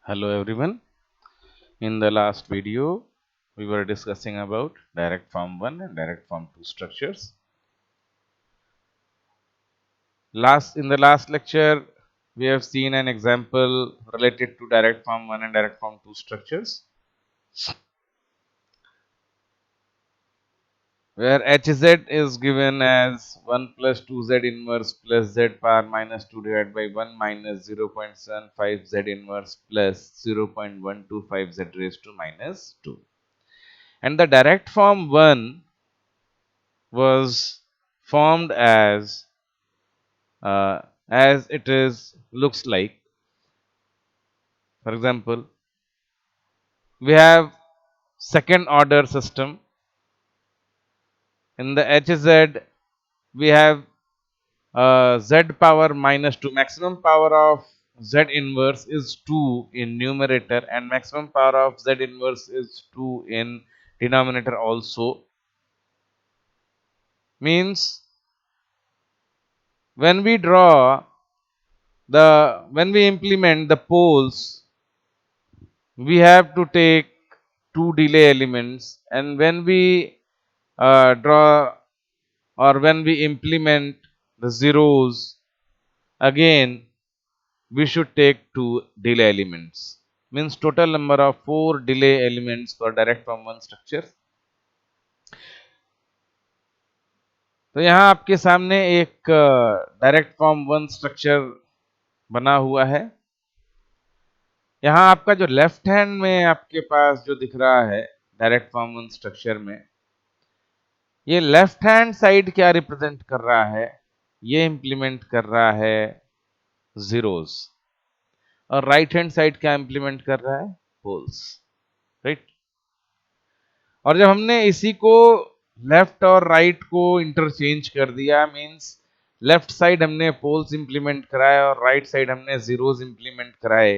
Hello everyone. In the last video, we were discussing about direct form 1 and direct form 2 structures. In the last lecture, we have seen an example related to direct form 1 and direct form 2 structures, where Hz is given as 1 plus 2z inverse plus z power minus 2 divided by 1 minus 0.75 z inverse plus 0.125 z raised to minus 2. And the direct form 1 was formed as it is looks like. For example, we have second order system. In the Hz, we have z power minus 2. Maximum power of z inverse is 2 in numerator and maximum power of z inverse is 2 in denominator also. Means when we draw when we implement the poles, we have to take two delay elements, and when we draw or when we implement the zeros, again we should take two delay elements. Means total number of 4 delay elements for direct form 1 structure. तो यहाँ आपके सामने एक direct form 1 structure बना हुआ है. यहाँ आपका जो लेफ्ट हैंड में आपके पास जो दिख रहा है डायरेक्ट फॉर्म 1 स्ट्रक्चर में, ये लेफ्ट हैंड साइड क्या रिप्रेजेंट कर रहा है? ये इंप्लीमेंट कर रहा है जीरोस, और राइट हैंड साइड क्या इंप्लीमेंट कर रहा है? Poles, right. और जब हमने इसी को लेफ्ट और राइट को इंटरचेंज कर दिया, मींस लेफ्ट साइड हमने पोल्स इंप्लीमेंट कराए और राइट साइड हमने जीरोस इंप्लीमेंट कराए,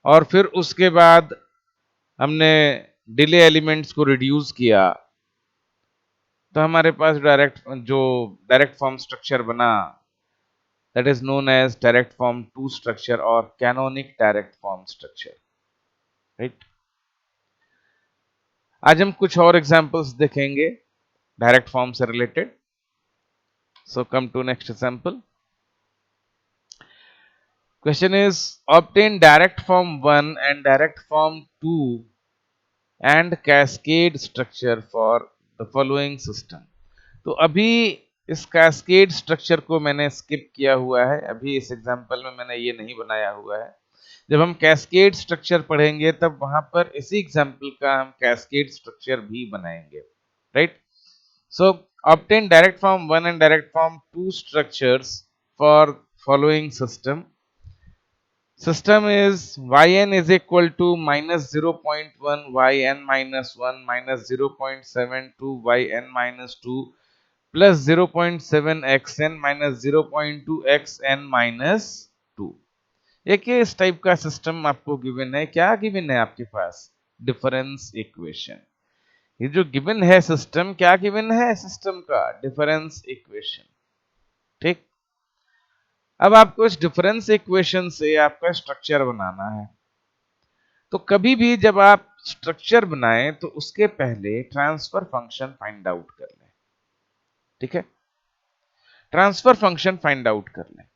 और फिर उसके बाद हमने डिले एलिमेंट्स को रिड्यूस किया, तो हमारे पास डायरेक्ट फॉर्म स्ट्रक्चर बना, that is known as direct form 2 structure or canonic direct form structure, right. आज हम कुछ और एग्जांपल्स देखेंगे डायरेक्ट फॉर्म से related. So come to next example. Question is obtain direct form 1 and direct form 2 and cascade structure for the following system. तो अभी इस cascade structure को मैंने स्किप किया हुआ है, अभी इस एग्जांपल में मैंने ये नहीं बनाया हुआ है. जब हम कैस्केड स्ट्रक्चर पढ़ेंगे तब वहां पर इसी एग्जांपल का हम कैस्केड स्ट्रक्चर भी बनाएंगे, right. So obtain direct form 1 and direct form 2 structures for following system. System is yn is equal to minus 0.1 yn minus 1 minus 0.72 yn minus 2 plus 0.7 xn minus 0.2 xn minus 2. एक इस type का system आपको given है. क्या given है आपके पास? Difference equation. ये जो गिवन है सिस्टम, क्या गिवन है सिस्टम का? डिफरेंस इक्वेशन, ठीक. अब आपको इस डिफरेंस इक्वेशन से आपका स्ट्रक्चर बनाना है. तो कभी भी जब आप स्ट्रक्चर बनाएं तो उसके पहले ट्रांसफर फंक्शन फाइंड आउट कर लें, ठीक है. ट्रांसफर फंक्शन फाइंड आउट कर लें.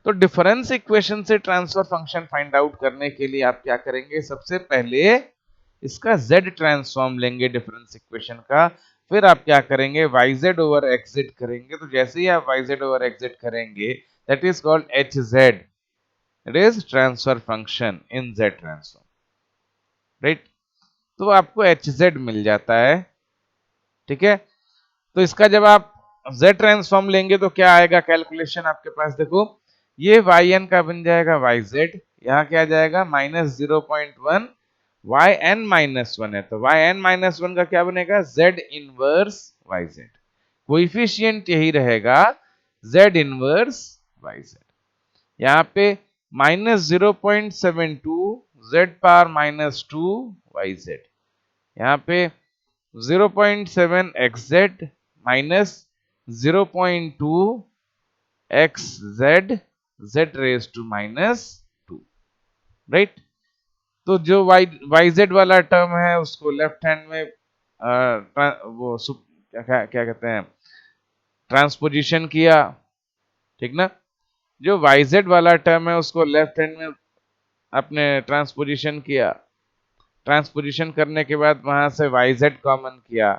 तो डिफरेंस इक्वेशन से ट्रांसफर फंक्शन फाइंड आउट करने के लिए आप क्या करेंगे? सबसे पहले इसका z ट्रांसफॉर्म लेंगे डिफरेंस इक्वेशन का, फिर आप क्या करेंगे? yz ओवर xz करेंगे. तो जैसे ही आप yz ओवर xz करेंगे, that is called hz, it is transfer function in z transform, right. तो आपको hz मिल जाता है, ठीक है. तो इसका जब आप z ट्रांसफॉर्म लेंगे तो क्या आएगा कैलकुलेशन आपके पास? देखो, ये yn का बन जाएगा yz, यहाँ क्या आ जाएगा? माइनस 0.1 yn माइनस 1 है, तो yn माइनस 1 का क्या बनेगा? z inverse yz. कोइफिशिएंट यही रहेगा, z इनवर्स yz. यहाँ पे minus 0.72 z power minus 2 yz, यहाँ पे 0.7 xz minus 0.2 xz z raise to minus 2. Right. तो जो वाई जेड वाला टर्म है उसको लेफ्ट हैंड में क्या क्या क्या कहते हैं, ट्रांसपोजिशन किया, ठीक ना। जो वाई जेड वाला टर्म है उसको लेफ्ट हैंड में आपने ट्रांसपोजिशन किया, ट्रांसपोजिशन करने के बाद वहां से वाई जेड कॉमन किया,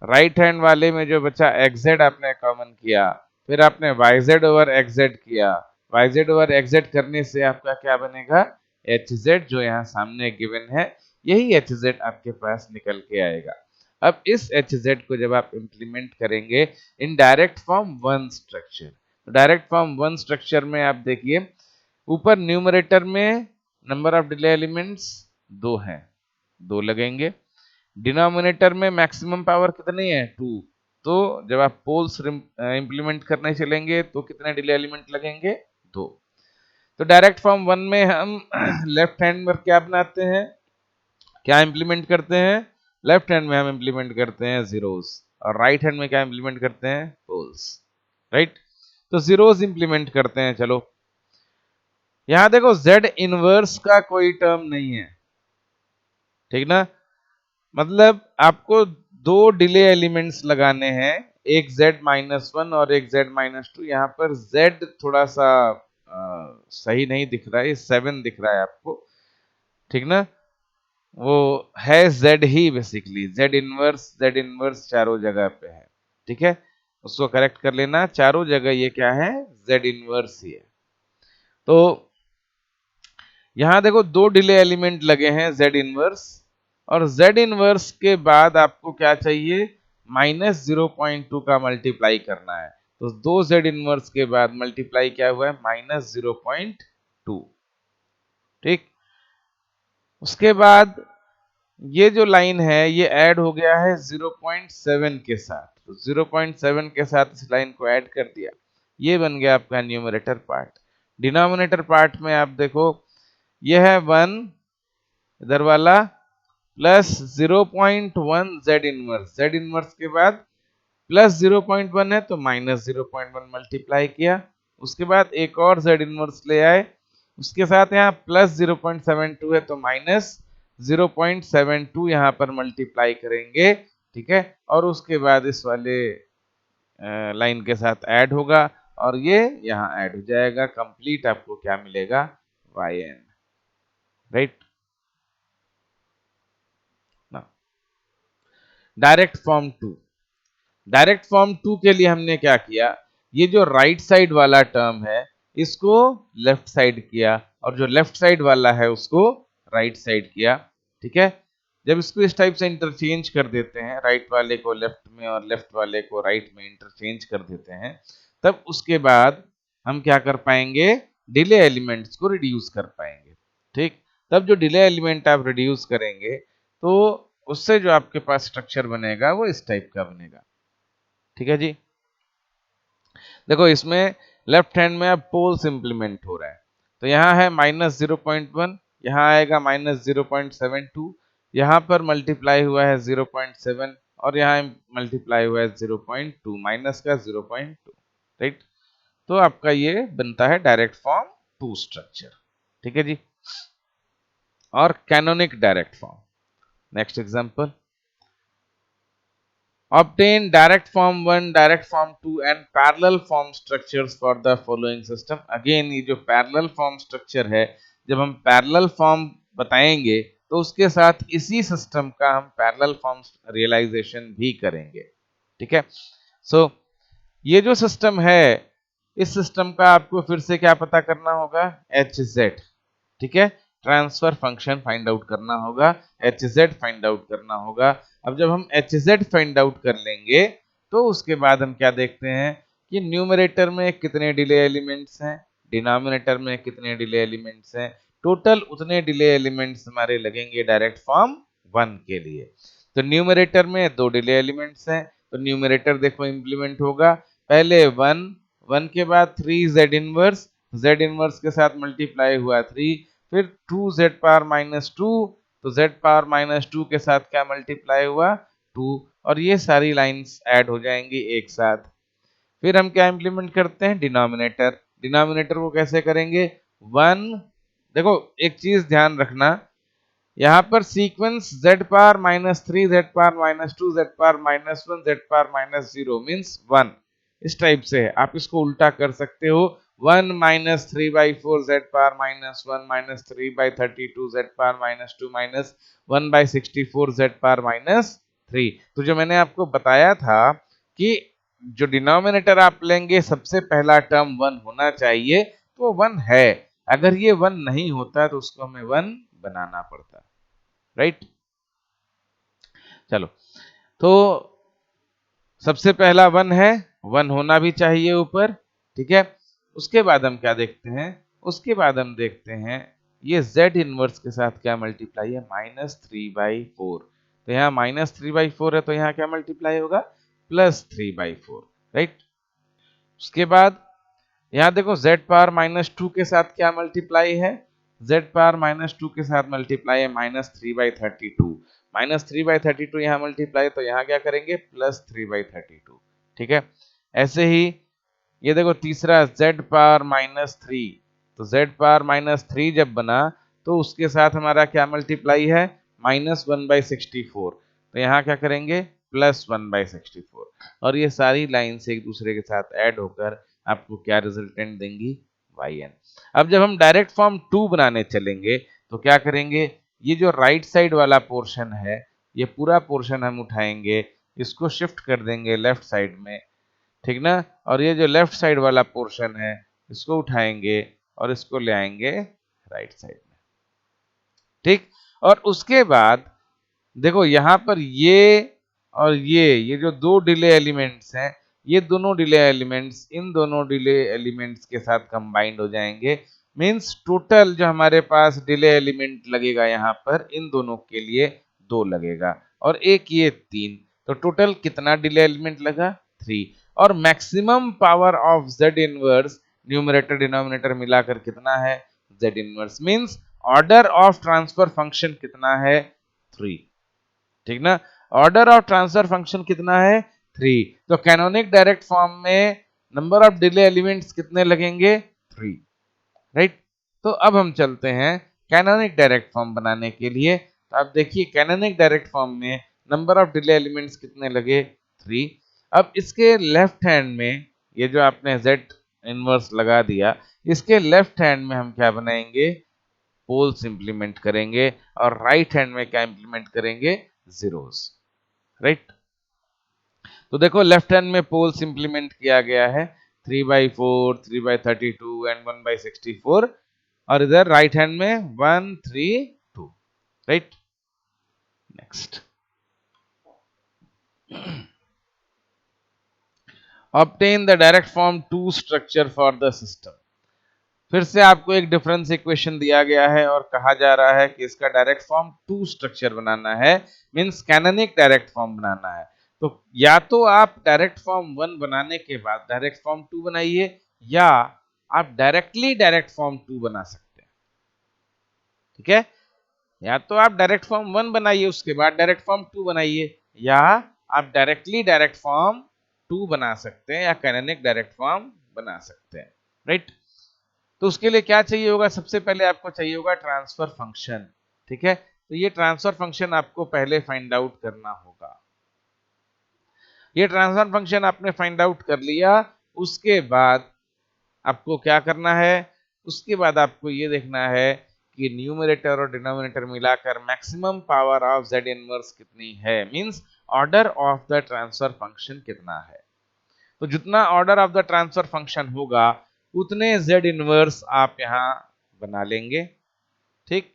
राइट हैंड वाले में जो बचा xz आपने कॉमन किया, फिर आपने yz ओवर xz किया, yz ओवर xz करने से आपका क्या बनेगा, hz, जो यहाँ सामने गिवन है यही hz आपके पास निकल के आएगा। अब इस hz को जब आप इंप्लीमेंट करेंगे in direct form one structure, तो डायरेक्ट फॉर्म वन स्ट्रक्चर में आप देखिए ऊपर न्यूमरेटर में नंबर ऑफ डिले एलिमेंट्स 2 हैं, 2 लगेंगे। डिनोमिनेटर में मैक्सिमम पावर कितनी है, 2। तो जब आप पोल्स इंप्लीमेंट करने चलेंगे तो कितने डिले एलिमेंट लगेंगे, 2। तो डायरेक्ट फॉर्म वन में हम लेफ्ट हैंड में क्या बनाते हैं, क्या इंप्लीमेंट करते हैं, लेफ्ट हैंड में हम इंप्लीमेंट करते हैं जीरोस, और राइट हैंड में क्या इंप्लीमेंट करते हैं, पोल्स, राइट। तो जीरोस इंप्लीमेंट करते हैं। चलो यहां देखो z इनवर्स का कोई टर्म नहीं है, ठीक ना। मतलब आपको 2 डिले एलिमेंट्स लगाने हैं, एक z-1 और एक z-2। यहाँ पर z थोड़ा सा सही नहीं दिख रहा है, ये 7 दिख रहा है आपको, ठीक ना। वो है z ही बेसिकली, z इनवर्स चारों जगह पे है, ठीक है। उसको करेक्ट कर लेना, चारों जगह ये क्या है, z इनवर्स ही है। तो यहां देखो 2 डिले एलिमेंट लगे हैं z इनवर्स, और z इनवर्स के बाद आपको क्या चाहिए, -0.2 का मल्टीप्लाई करना है। तो 2 z इनवर्स के बाद मल्टीप्लाई क्या हुआ है, -0.2, ठीक। उसके बाद ये जो लाइन है ये ऐड हो गया है 0.7 के साथ, तो 0.7 के साथ इस लाइन को ऐड कर दिया, ये बन गया आपका न्यूमरेटर पार्ट। डिनोमिनेटर पार्ट में आप देखो यह है 1 इधर वाला प्लस 0.1 जेड इनवर्स के बाद प्लस 0.1 है तो -0.1 मल्टीप्लाई किया, उसके बाद एक और जेड इनवर्स ले आए, उसके साथ यहाँ प्लस 0.72 है तो -0.72 यहाँ पर मल्टीप्लाई करेंगे, ठीक है। और उसके बाद इस वाले लाइन के साथ ऐड होगा और ये यहाँ ऐड हो जाएगा, कंप्लीट आपको क्या मिलेगा, yn, राइट ना। डायरेक्ट फॉर्म 2, डायरेक्ट फॉर्म 2 के लिए हमने क्या किया, ये जो राइट साइड वाला टर्म है इसको लेफ्ट साइड किया, और जो लेफ्ट साइड वाला है उसको राइट साइड किया, ठीक है। जब इसको इस टाइप से इंटरचेंज कर देते हैं, राइट वाले को लेफ्ट में और लेफ्ट वाले को राइट में इंटरचेंज कर देते हैं, तब उसके बाद हम क्या कर पाएंगे, डिले एलिमेंट्स को रिड्यूस कर पाएंगे, ठीक। तब जो डिले एलिमेंट आप रिड्यूस करेंगे तो उससे जो आपके पास स्ट्रक्चर बनेगा वो इस टाइप का बनेगा, ठीक है जी। देखो इसमें लेफ्ट हैंड में अब पोल्स इंप्लीमेंट हो रहा है, तो यहाँ है -0.1, यहाँ आएगा -0.72, यहाँ पर मल्टीप्लाई हुआ है 0.7 और यहाँ मल्टीप्लाई हुआ है 0.2, माइनस का 0.2, राइट। तो आपका ये बनता है डायरेक्ट फॉर्म 2 स्ट्रक्चर, ठीक है जी। और canonic direct form, next example, obtain direct form 1, direct form 2 and parallel form structures for the following system। Again ये जो पैरेलल फॉर्म स्ट्रक्चर है, जब हम पैरेलल फॉर्म बताएंगे तो उसके साथ इसी सिस्टम का हम पैरेलल फॉर्म रियलाइजेशन भी करेंगे, ठीक है। सो ये जो सिस्टम है, इस सिस्टम का आपको फिर से क्या पता करना होगा, hz, ठीक है। ट्रांसफर फंक्शन फाइंड आउट करना होगा, hz फाइंड आउट करना होगा। अब जब हम hz फाइंड आउट कर लेंगे तो उसके बाद हम क्या देखते हैं कि न्यूमरेटर में कितने डिले एलिमेंट्स हैं, डिनोमिनेटर में कितने डिले एलिमेंट्स हैं, टोटल उतने डिले एलिमेंट्स हमारे लगेंगे डायरेक्ट फॉर्म 1 के लिए। तो न्यूमरेटर में 2 डिले एलिमेंट्स हैं, तो न्यूमरेटर देखो इंप्लीमेंट होगा, पहले 1, 1 के बाद 3 z इनवर्स के साथ मल्टीप्लाई हुआ 3, फिर 2z पावर -2, तो z पावर -2 के साथ क्या मल्टीप्लाई हुआ, 2, और ये सारी लाइंस ऐड हो जाएंगी एक साथ। फिर हम क्या इंप्लीमेंट करते हैं, डिनोमिनेटर, डिनोमिनेटर को कैसे करेंगे, 1 देखो एक चीज ध्यान रखना, यहाँ पर sequence z power -3 z power -2 z power -1 z power -0 means 1 इस टाइप से है। आप इसको उल्टा कर सकते हो, 1 -3/4 z power -1 -3/32 z power -2 -1/64 z power -3। तो जो मैंने आपको बताया था कि जो डिनोमिनेटर आप लेंगे सबसे पहला टर्म 1 होना चाहिए, तो 1 है। अगर ये 1 नहीं होता तो उसको हमें 1 बनाना पड़ता, राइट। चलो, तो सबसे पहला 1 है, 1 होना भी चाहिए ऊपर, ठीक है। उसके बाद हम क्या देखते हैं, उसके बाद हम देखते हैं ये z इनवर्स के साथ क्या मल्टीप्लाई है, -3/4। तो यहाँ -3/4 है, तो यहाँ क्या मल्टीप्लाई होगा, +3/4, राइट। उसके बाद यहाँ देखो z पावर -2 के साथ क्या मल्टीप्लाई है, z पावर -2 के साथ मल्टीप्लाई है -3/32, -3/32 यहाँ मल्टीप्लाई, तो यहाँ क्या करेंगे, +3/32, ठीक है। ऐसे ही ये देखो तीसरा z पावर -3, तो z पावर -3 जब बना तो उसके साथ हमारा क्या मल्टीप्लाई है, -1/64, तो यहाँ क्या करेंगे, +1/64, और ये सारी लाइन्स एक दूसरे के साथ ऐड होकर आपको क्या रिजल्टेंट देंगी, yn। अब जब हम डायरेक्ट फॉर्म 2 बनाने चलेंगे तो क्या करेंगे, ये जो राइट साइड वाला पोर्शन है, ये पूरा पोर्शन हम उठाएंगे, इसको शिफ्ट कर देंगे लेफ्ट साइड में, ठीक ना। और ये जो लेफ्ट साइड वाला पोर्शन है इसको उठाएंगे और इसको ले आएंगे राइट साइड में, ठीक। और उसके बाद देखो यहाँ पर ये और ये जो दो डिले एलिमेंट्स हैं, ये दोनों डिले एलिमेंट्स इन दोनों डिले एलिमेंट्स के साथ कंबाइंड हो जाएंगे। मींस टोटल जो हमारे पास डिले एलिमेंट लगेगा यहाँ पर इन दोनों के लिए 2 लगेगा और एक ये 3, तो टोटल कितना डिले एलिमेंट लगा, 3। और maximum power of z inverse numerator denominator मिलाकर कितना है, z inverse means order of transfer function कितना है, 3, ठीक ना। ऑर्डर ऑफ ट्रांसफर फंक्शन कितना है, 3। तो कैनोनिक डायरेक्ट फॉर्म में नंबर ऑफ डिले एलिमेंट्स कितने लगेंगे, 3, राइट। तो अब हम चलते हैं कैनोनिक डायरेक्ट फॉर्म बनाने के लिए। तो आप देखिए कैनोनिक डायरेक्ट फॉर्म में नंबर ऑफ डिले एलिमेंट्स कितने लगे, 3। अब इसके लेफ्ट हैंड में ये जो आपने z इनवर्स लगा दिया, इसके लेफ्ट हैंड में हम क्या बनाएंगे, पोल्स इंप्लीमेंट करेंगे, और राइट हैंड में क्या इंप्लीमेंट करेंगे, जीरोस, राइट। तो देखो लेफ्ट हैंड में पोल्स इंप्लीमेंट किया गया है, 3/4, 3/32 एंड 1/64, और इधर राइट हैंड में 1, 3, 2, right. Next, obtain the direct form 2 structure for the system. फिर से आपको एक डिफरेंस इक्वेशन दिया गया है और कहा जा रहा है कि इसका डायरेक्ट फॉर्म 2 स्ट्रक्चर बनाना है, मींस कैनोनिक डायरेक्ट फॉर्म बनाना है। तो या तो आप डायरेक्ट फॉर्म 1 बनाने के बाद डायरेक्ट फॉर्म 2 बनाइए, या आप डायरेक्टली डायरेक्ट फॉर्म 2 बना सकते हैं, ठीक है। या तो आप डायरेक्ट फॉर्म 1 बनाइए उसके बाद डायरेक्ट फॉर्म 2 बनाइए, या आप डायरेक्टली डायरेक्ट फॉर्म 2 बना सकते हैं या कैनोनिक डायरेक्ट फॉर्म बना सकते हैं, राइट। तो उसके लिए क्या चाहिए होगा, सबसे पहले आपको चाहिए होगा ट्रांसफर फंक्शन, ठीक है। तो ये ट्रांसफर फंक्शन आपको पहले फाइंड आउट करना होगा। ये ट्रांसफर फंक्शन आपने फाइंड आउट कर लिया, उसके बाद आपको क्या करना है, उसके बाद आपको ये देखना है कि न्यूमरेटर और डिनोमिनेटर मिलाकर maximum power of z inverse कितनी है, means order of the transfer function कितना है। तो जितना order of the transfer function होगा उतने z इनवर्स आप यहां बना लेंगे, ठीक।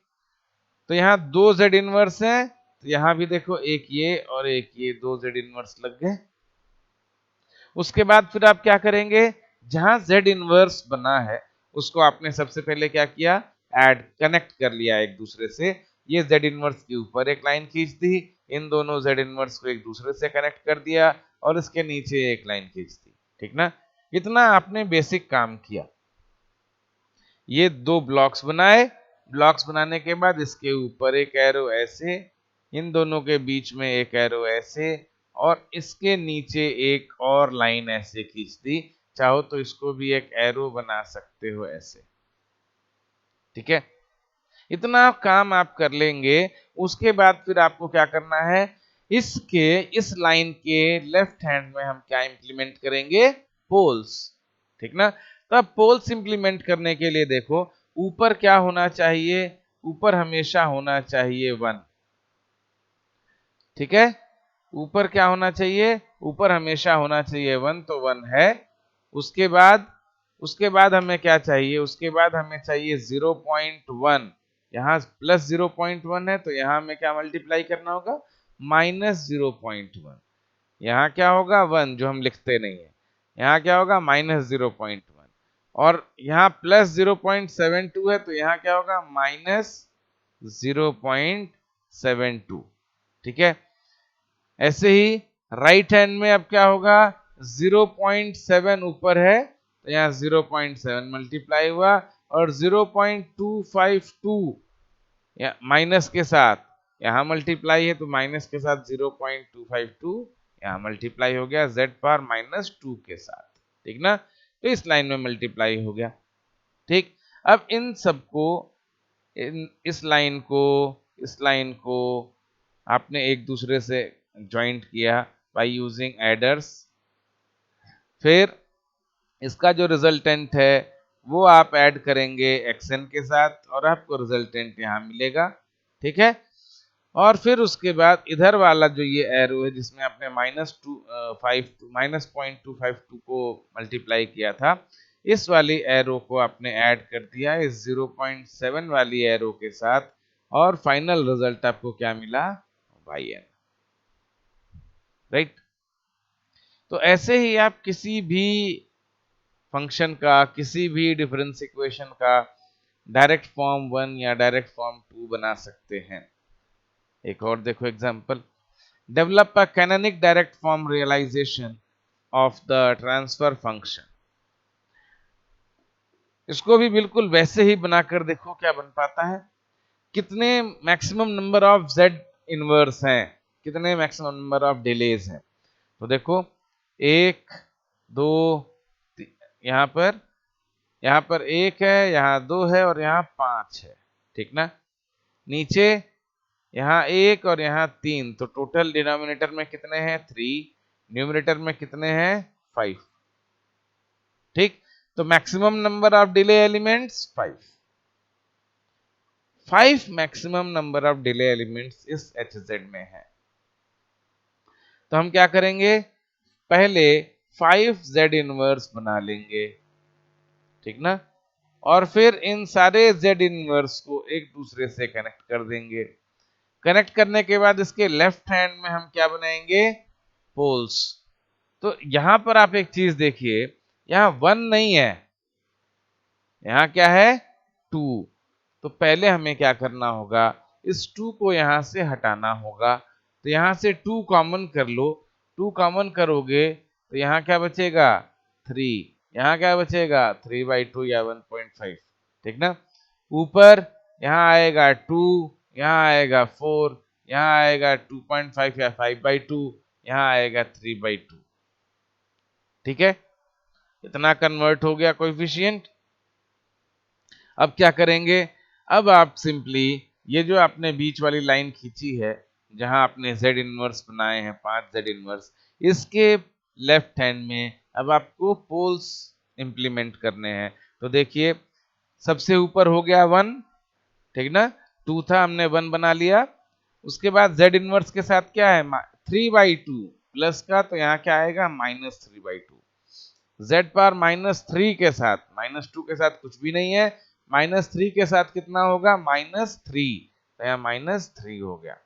तो यहाँ 2 z इनवर्स है, तो यहां भी देखो एक ये और एक ये 2 z इनवर्स लग गए। उसके बाद फिर आप क्या करेंगे, जहां z इनवर्स बना है उसको आपने सबसे पहले क्या किया, ऐड कनेक्ट कर लिया एक दूसरे से। ये z इनवर्स के ऊपर एक लाइन खींच दी, इन दोनों z इनवर्स को एक दूसरे से कनेक्ट कर दिया, और इसके नीचे एक लाइन खींच दी, ठीक ना। इतना आपने बेसिक काम किया। ये 2 ब्लॉक्स बनाए, ब्लॉक्स बनाने के बाद इसके ऊपर एक एरो ऐसे, इन दोनों के बीच में एक एरो ऐसे, और इसके नीचे एक और लाइन ऐसे खींच दी। चाहो तो इसको भी एक एरो बना सकते हो ऐसे, ठीक है। इतना काम आप कर लेंगे, उसके बाद फिर आपको क्या करना है, इसके इस लाइन के लेफ्ट हैंड में हम क्या इंप्लीमेंट करेंगे, पोल्स। ठीक ना। तो अब पोल्स इंप्लीमेंट करने के लिए देखो, ऊपर क्या होना चाहिए, ऊपर हमेशा होना चाहिए 1। ठीक है, ऊपर क्या होना चाहिए, ऊपर हमेशा होना चाहिए 1, तो 1 है। उसके बाद हमें क्या चाहिए, उसके बाद हमें चाहिए 0.1। यहाँ प्लस 0.1 है, तो यहाँ हमें क्या मल्टीप्लाई करना होगा, माइनस 0.1। यहाँ क्या होगा 1, जो हम लिखते नहीं है, यहाँ क्या होगा माइनस 0.1। और यहाँ प्लस 0.72 है, तो यहाँ क्या होगा माइनस 0.72। ठीक है, ऐसे ही राइट हैंड में अब क्या होगा, 0.7 ऊपर है, तो यहाँ 0.7 मल्टीप्लाई हुआ, और 0.252 या माइनस के साथ यहाँ मल्टीप्लाई है, तो माइनस के साथ 0.252 यहाँ मल्टीप्लाई हो गया z पावर माइनस 2 के साथ। ठीक ना, तो इस लाइन में मल्टीप्लाई हो गया। ठीक, अब इन सबको, इस लाइन को आपने एक दूसरे से ज्वाइंट किया बाय यूजिंग एडर्स। फिर इसका जो रिजल्टेंट है वो आप ऐड करेंगे xn के साथ, और आपको रिजल्टेंट यहाँ मिलेगा। ठीक है, और फिर उसके बाद इधर वाला जो ये एरो है, जिसमें आपने माइनस 0.252 को मल्टीप्लाई किया था, इस वाली एरो को आपने ऐड कर दिया इस 0.7 वाली एरो के साथ, और फाइनल रिजल्ट आपको क्या मिला, yn। राइट। तो ऐसे ही आप किसी भी फंक्शन का, किसी भी डिफरेंस इक्वेशन का डायरेक्ट फॉर्म 1 या डायरेक्ट फॉर्म 2 बना सकते हैं। एक और देखो example, develop a canonic direct form realization of the transfer function. इसको भी बिल्कुल वैसे ही बनाकर देखो क्या बन पाता है। कितने maximum number of z inverse हैं, कितने मैक्सिमम नंबर ऑफ डिलेज हैं, तो देखो 1 2, यहाँ पर 1 है, यहाँ 2 है, और यहाँ 5 है। ठीक ना, नीचे यहाँ 1 और यहाँ 3, तो टोटल डिनोमिनेटर में कितने हैं 3, न्यूमरेटर में कितने हैं 5। ठीक, तो maximum number of delay elements 5 maximum number of delay elements इस HZ में है। तो हम क्या करेंगे, पहले 5 Z इनवर्स बना लेंगे। ठीक ना, और फिर इन सारे Z इनवर्स को एक दूसरे से कनेक्ट कर देंगे। कनेक्ट करने के बाद इसके लेफ्ट हैंड में हम क्या बनाएंगे, पोल्स। तो यहां पर आप एक चीज देखिए, यहाँ 1 नहीं है, यहाँ क्या है 2। तो पहले हमें क्या करना होगा, इस 2 को यहां से हटाना होगा। तो यहां से 2 कॉमन कर लो, 2 कॉमन करोगे तो यहाँ क्या बचेगा 3, यहाँ क्या बचेगा 3/2 या 1.5। ठीक ना, ऊपर यहाँ आएगा 2, यहाँ आएगा 4, यहाँ आएगा 2.5 या 5/2, यहाँ आएगा 3/2। ठीक है, इतना कन्वर्ट हो गया कोएफिशिएंट। अब क्या करेंगे, अब आप सिंपली ये जो आपने बीच वाली लाइन खींची है, जहां आपने z इनवर्स बनाए हैं 5 z इनवर्स, इसके लेफ्ट हैंड में अब आपको पोल्स इंप्लीमेंट करने हैं। तो देखिए, सबसे ऊपर हो गया 1। ठीक ना, 2 था, हमने 1 बना लिया। उसके बाद z इनवर्स के साथ क्या है 3/2 प्लस का, तो यहाँ क्या आएगा -3/2। z पावर -3 के साथ, -2 के साथ कुछ भी नहीं है, -3 के साथ कितना होगा -3, तो यहाँ -3 हो गया।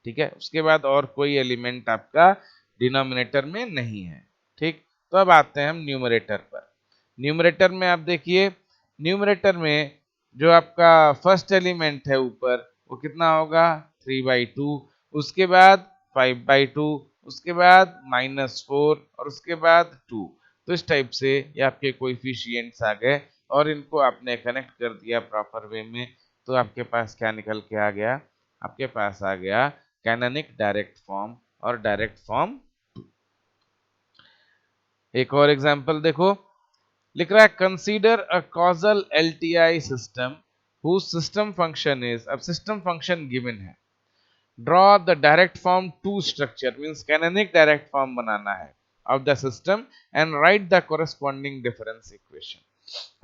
ठीक है, उसके बाद और कोई एलिमेंट आपका डिनोमिनेटर में नहीं है। ठीक, तो अब आते हैं हम न्यूमरेटर पर। न्यूमरेटर में आप देखिए, न्यूमरेटर में जो आपका फर्स्ट एलिमेंट है ऊपर, वो कितना होगा 3/2, उसके बाद 5/2, उसके बाद -4, और उसके बाद 2। तो इस टाइप से ये आपके कोएफिशिएंट्स आ गए, और इनको आपने कनेक्ट कर दिया प्रॉपर वे में, तो आपके पास क्या निकल के आ गया, आपके पास आ गया कैनोनिक डायरेक्ट फॉर्म और डायरेक्ट फॉर्म। एक और एग्जांपल देखो, लिख रहा है consider a causal LTI system whose system function is, अब system function given है, draw the direct form 2 structure means canonic direct form बनाना है of the system and write the corresponding difference equation.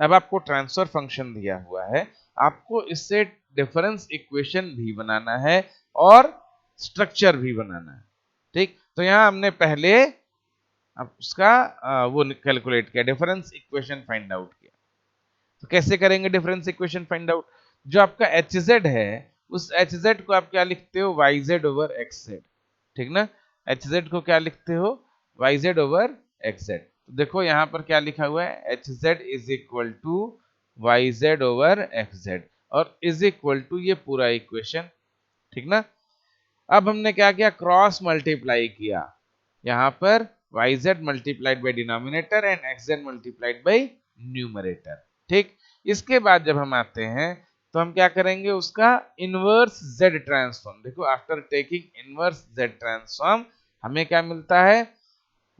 अब आपको transfer function दिया हुआ है, आपको इससे डिफरेंस इक्वेशन भी बनाना है और स्ट्रक्चर भी बनाना है। ठीक, तो यहां हमने पहले अब उसका वो कैलकुलेट किया, डिफरेंस इक्वेशन फाइंड आउट किया। तो कैसे करेंगे डिफरेंस इक्वेशन फाइंड आउट? जो आपका एच जेड है उस एच जेड को आप क्या लिखते हो, Y Z over X Z. ठीक ना, एच जेड को क्या लिखते हो, Y Z over X Z. तो देखो यहां पर क्या लिखा हुआ है, H Z is equal to Y Z over X Z और इज इक्वल टू ये पूरा इक्वेशन। ठीक ना, अब हमने क्या किया, क्रॉस मल्टीप्लाई किया, यहां पर yz multiplied by denominator and xz multiplied by numerator. ठीक, इसके बाद जब हम आते हैं तो हम क्या करेंगे, उसका इनवर्स z ट्रांसफॉर्म। देखो after taking inverse z transform हमें क्या मिलता है,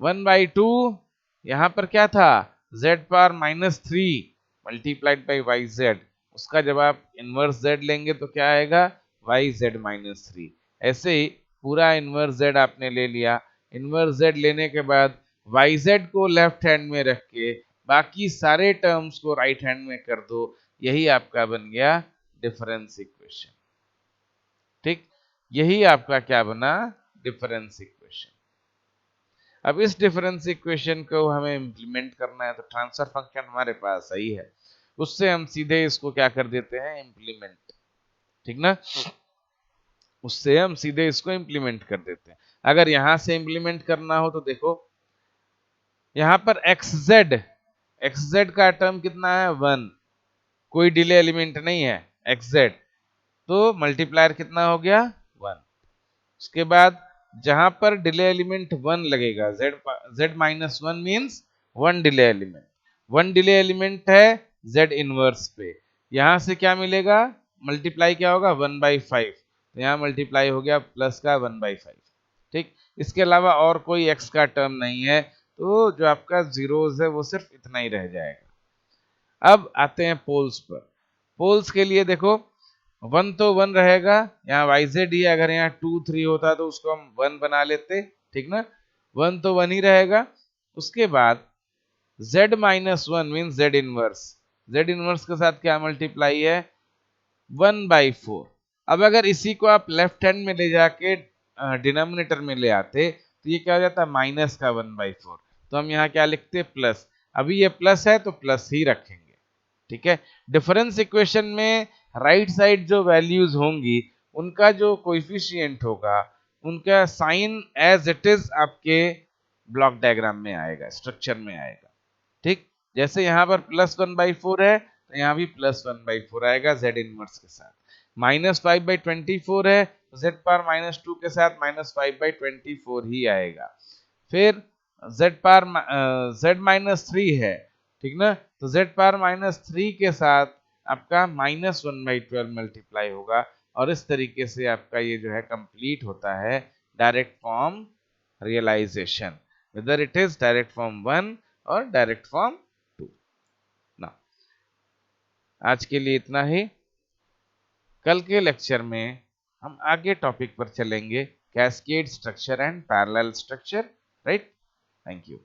1/2, यहां पर क्या था, z power -3 multiplied by yz, उसका जब आप इनवर्स z लेंगे तो क्या आएगा, yz-3। ऐसे ही पूरा इनवर्स z आपने ले लिया, इनवर्स z लेने के बाद yz को लेफ्ट हैंड में रख के बाकी सारे टर्म्स को राइट हैंड में कर दो, यही आपका बन गया डिफरेंस इक्वेशन। ठीक, यही आपका क्या बना, डिफरेंस इक्वेशन। अब इस डिफरेंस इक्वेशन को हमें इंप्लीमेंट करना है, तो ट्रांसफर फंक्शन हमारे पास सही है, उससे हम सीधे इसको क्या कर देते हैं, इंप्लीमेंट। ठीक ना, उससे हम सीधे इसको इंप्लीमेंट कर देते हैं। अगर यहां से इंप्लीमेंट करना हो तो देखो यहां पर एक्स जेड का टर्म कितना है, 1, कोई डिले एलिमेंट नहीं है एक्स जेड, तो मल्टीप्लायर कितना हो गया, 1। उसके बाद जहां पर डिले एलिमेंट 1 लगेगा, z-1 means 1 delay element, 1 delay element है z इनवर्स पे, यहां से क्या मिलेगा, मल्टीप्लाई क्या होगा, 1/5, तो यहां मल्टीप्लाई हो गया प्लस का 1/5। ठीक, इसके अलावा और कोई x का टर्म नहीं है, तो जो आपका जीरोस है वो सिर्फ इतना ही रह जाएगा। अब आते हैं पोल्स पर। पोल्स के लिए देखो 1 तो 1 रहेगा, यहाँ yz ही, अगर यहाँ 2 3 होता तो उसको हम 1 बना लेते। ठीक ना, 1 तो 1 ही रहेगा। उसके बाद z-1 mean z inverse, z inverse के साथ क्या मल्टीप्लाई है, 1/4। अब अगर इसी को आप लेफ्ट हैंड में ले जाके डिनोमिनेटर में ले आते तो ये क्या हो जाता, माइनस का 1/4, तो हम यहाँ क्या लिखते, प्लस। अभी ये प्लस है तो प्लस ही रखेंगे। ठीक है, डिफरेंस इक्वेशन में राइट साइड जो वैल्यूज होंगी उनका जो कोएफिशिएंट होगा उनका साइन एज इट इज आपके ब्लॉक डायग्राम में आएगा, स्ट्रक्चर में आएगा। ठीक, जैसे यहाँ पर +1/4 है तो यहाँ भी +1/4 आएगा z इनवर्स के साथ। -5/24 है तो z पावर -2 के साथ -5/24 ही आएगा। फिर z पावर z-3 है, ठीक ना, तो z पावर -3 के साथ आपका -1/12 मल्टीप्लाई होगा, और इस तरीके से आपका ये जो है कंप्लीट होता है direct form realisation, whether it is direct form 1 और डायरेक्ट फॉर्म 2 ना। आज के लिए इतना ही, कल के लेक्चर में हम आगे टॉपिक पर चलेंगे, cascade structure and parallel structure. Right, thank you.